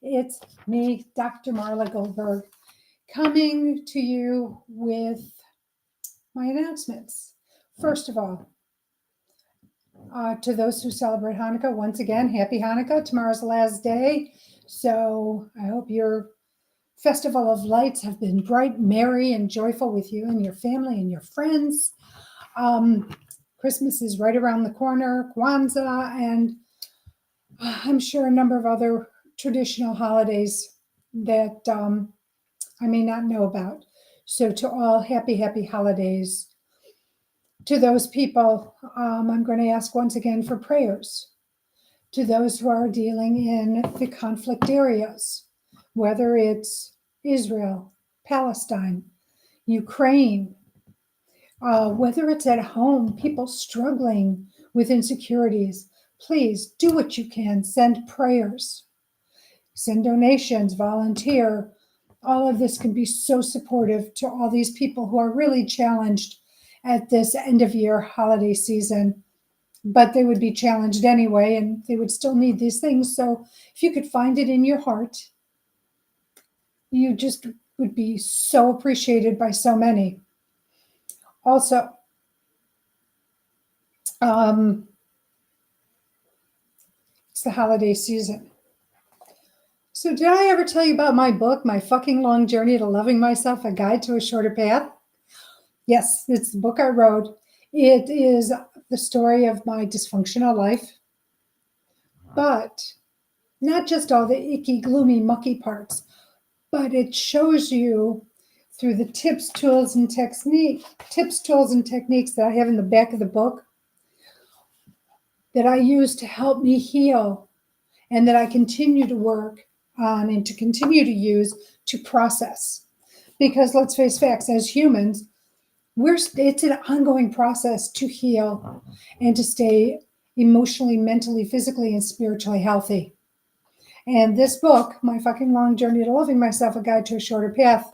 It's me, Dr. Marla Goldberrg, coming to you with my announcements. First of all, to those who celebrate Hanukkah, once again, happy Hanukkah. Tomorrow's the last day. So I hope your festival of lights have been bright, merry, and joyful with you and your family and your friends. Christmas is right around the corner, Kwanzaa, and I'm sure a number of other traditional holidays that I may not know about. So to all, happy holidays. To those people, I'm going to ask once again for prayers. To those who are dealing in the conflict areas, whether it's Israel, Palestine, Ukraine, whether it's at home, people struggling with insecurities, please do what you can. Send prayers, send donations, volunteer. All of this can be so supportive to all these people who are really challenged at this end of year holiday season, but they would be challenged anyway, and they would still need these things. So if you could find it in your heart, you just would be so appreciated by so many. Also, it's the holiday season. So did I ever tell you about my book, My Fucking Long Journey to Loving Myself, A Guide to a Shorter Path? Yes, it's the book I wrote. It is the story of my dysfunctional life, but not just all the icky, gloomy, mucky parts, but it shows you through the tips, tools, and techniques that I have in the back of the book that I use to help me heal and that I continue to work on and to continue to use to process. Because let's face facts, as humans, it's an ongoing process to heal and to stay emotionally, mentally, physically, and spiritually healthy. And this book, My Fucking Long Journey to Loving Myself, A Guide to a Shorter Path,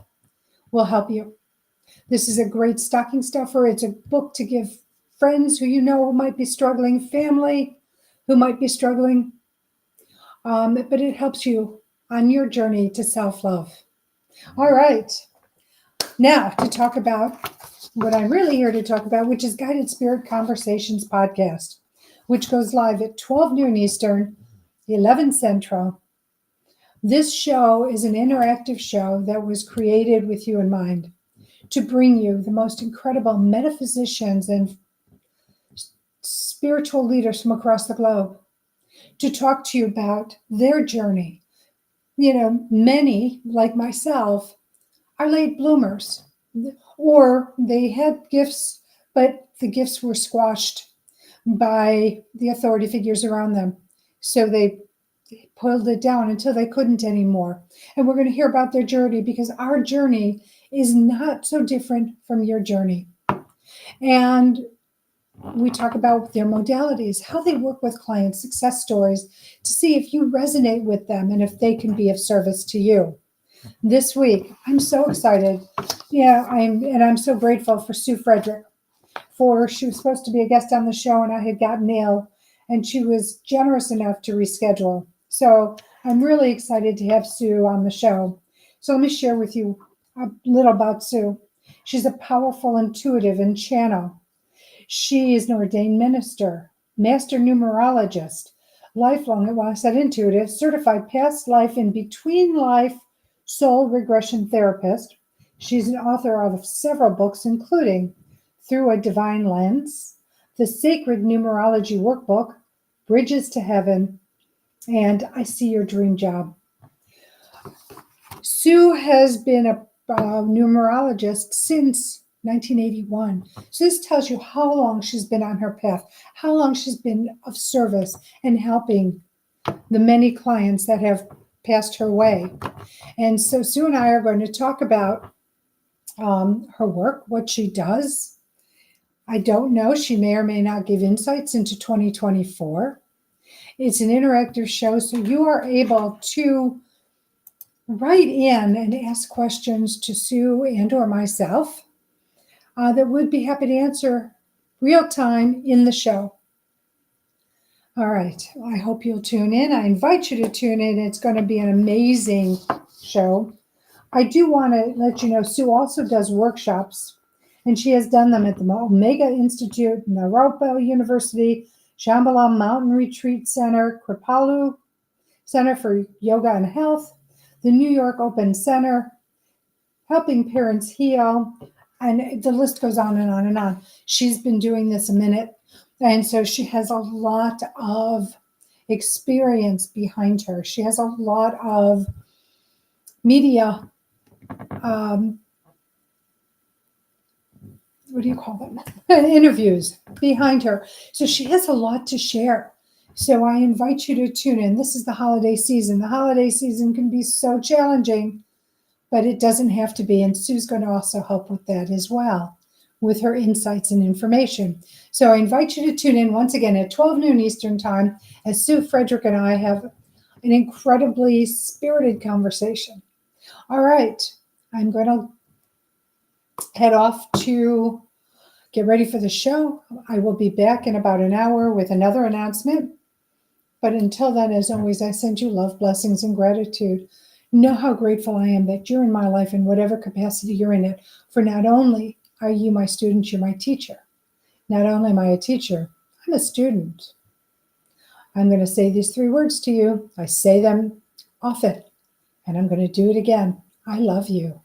will help you. This is a great stocking stuffer. It's a book to give friends who you know who might be struggling, family who might be struggling, but it helps you on your journey to self-love. All right. Now to talk about what I'm really here to talk about, which is Guided Spirit Conversations podcast, which goes live at 12 noon Eastern, 11 Central. This show is an interactive show that was created with you in mind to bring you the most incredible metaphysicians and spiritual leaders from across the globe to talk to you about their journey. You know, many, like myself, are late bloomers, or they had gifts, but the gifts were squashed by the authority figures around them. So they pulled it down until they couldn't anymore. And we're going to hear about their journey because our journey is not so different from your journey. And we talk about their modalities, how they work with clients, success stories, to see if you resonate with them and if they can be of service to you. This week, I'm so excited. I'm so grateful for Sue Fredrick. She was supposed to be a guest on the show and I had gotten ill, and she was generous enough to reschedule. So I'm really excited to have Sue on the show. So let me share with you a little about Sue. She's a powerful intuitive and channel. She is an ordained minister, master numerologist, intuitive, certified past life and between life soul regression therapist. She's an author of several books, including Through a Divine Lens, the Sacred Numerology Workbook, Bridges to Heaven, and I See Your Dream Job. Sue has been a numerologist since 1981. So this tells you how long she's been on her path, how long she's been of service and helping the many clients that have passed her way. And so Sue and I are going to talk about her work, what she does. I don't know. She may or may not give insights into 2024. It's an interactive show, so you are able to write in and ask questions to Sue and or myself that would be happy to answer real time in the show. All right. I hope you'll tune in. I invite you to tune in. It's going to be an amazing show. I do want to let you know Sue also does workshops, and she has done them at the Omega Institute, Naropa University, Shambhala Mountain Retreat Center, Kripalu Center for Yoga and Health, the New York Open Center, Helping Parents Heal, and the list goes on and on and on. She's been doing this a minute, and so she has a lot of experience behind her. She has a lot of media, what do you call them? Interviews behind her. So she has a lot to share. So I invite you to tune in. This is the holiday season. The holiday season can be so challenging, but it doesn't have to be. And Sue's going to also help with that as well, with her insights and information. So I invite you to tune in once again at 12 noon Eastern time as Sue Fredrick and I have an incredibly spirited conversation. All right, I'm going to head off to get ready for the show. I will be back in about an hour with another announcement. But until then, as always, I send you love, blessings, and gratitude. Know how grateful I am that you're in my life in whatever capacity you're in it. For not only are you my student, you're my teacher. Not only am I a teacher, I'm a student. I'm going to say these 3 words to you. I say them often, and I'm going to do it again. I love you.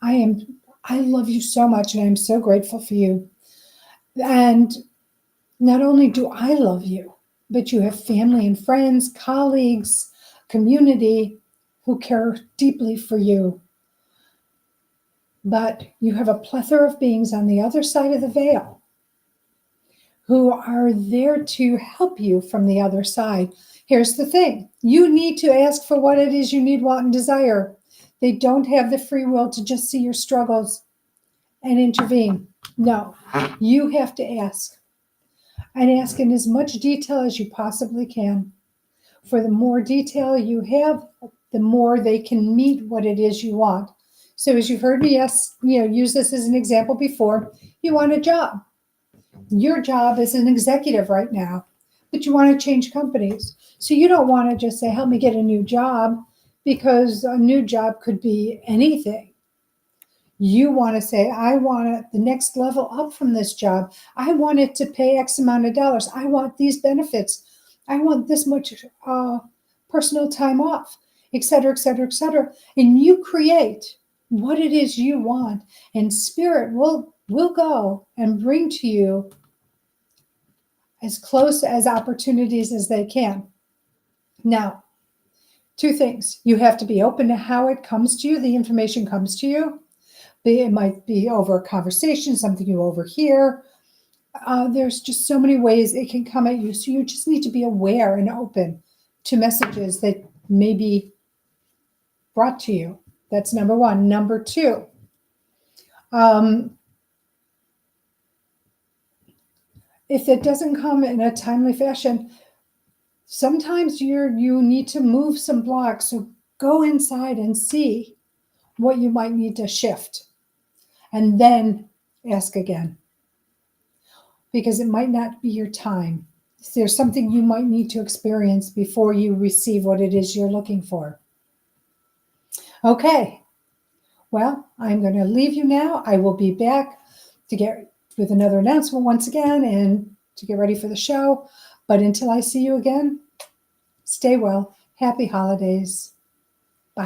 I love you so much, and I'm so grateful for you. And not only do I love you, but you have family and friends, colleagues, community who care deeply for you. But you have a plethora of beings on the other side of the veil who are there to help you from the other side. Here's the thing. You need to ask for what it is you need, want, and desire. They don't have the free will to just see your struggles and intervene. No, you have to ask. And ask in as much detail as you possibly can. For the more detail you have, the more they can meet what it is you want. So as you've heard me use this as an example before, you want a job. Your job is an executive right now, but you want to change companies. So you don't want to just say, help me get a new job, because a new job could be anything. You want to say, I want the next level up from this job. I want it to pay X amount of dollars. I want these benefits. I want this much personal time off, et cetera, et cetera, et cetera. And you create what it is you want, and Spirit will go and bring to you as close as opportunities as they can. Now, 2 things. You have to be open to how it comes to you, the information comes to you. It might be over a conversation, something you overhear. There's just so many ways it can come at you. So you just need to be aware and open to messages that may be brought to you. That's number 1. Number 2, if it doesn't come in a timely fashion, sometimes you need to move some blocks. So go inside and see what you might need to shift. And then ask again, because it might not be your time. There's something you might need to experience before you receive what it is you're looking for. Okay, well, I'm going to leave you now. I will be back to get with another announcement once again and to get ready for the show. But until I see you again, stay well. Happy holidays.